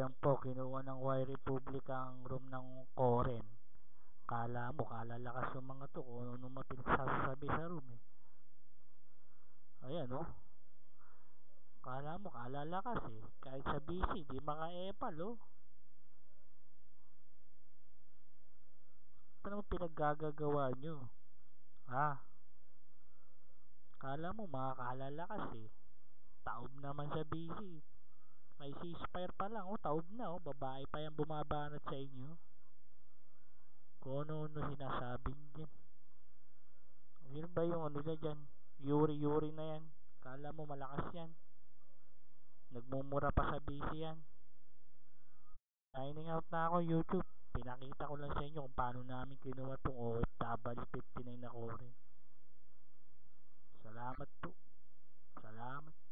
Ayan po, kinuha ng Y Republic ang room ng Koren. Kala mo, kalalakas yung mga to kung ano mga pinagsasabi sa room eh. Ayan oh. Kala mo, kalalakas eh. Kahit sa BC, di maka-epal oh. Ano pinaggagawa nyo? Ha? Kala mo, makakalalakas eh. Taob naman sa BC. May ceasefire pa lang oh, taob na oh. Babae pa yung bumabanat sa inyo. Kung ano-ano sinasabing dyan. Yun ba yung ano na dyan? Yuri na yan. Kala mo malakas yan. Nagmumura pa sa BC yan. Signing out na ako YouTube. Pinakita ko lang sa inyo kung paano namin kinuha tong OFW 59 na Koren. Salamat po. Salamat.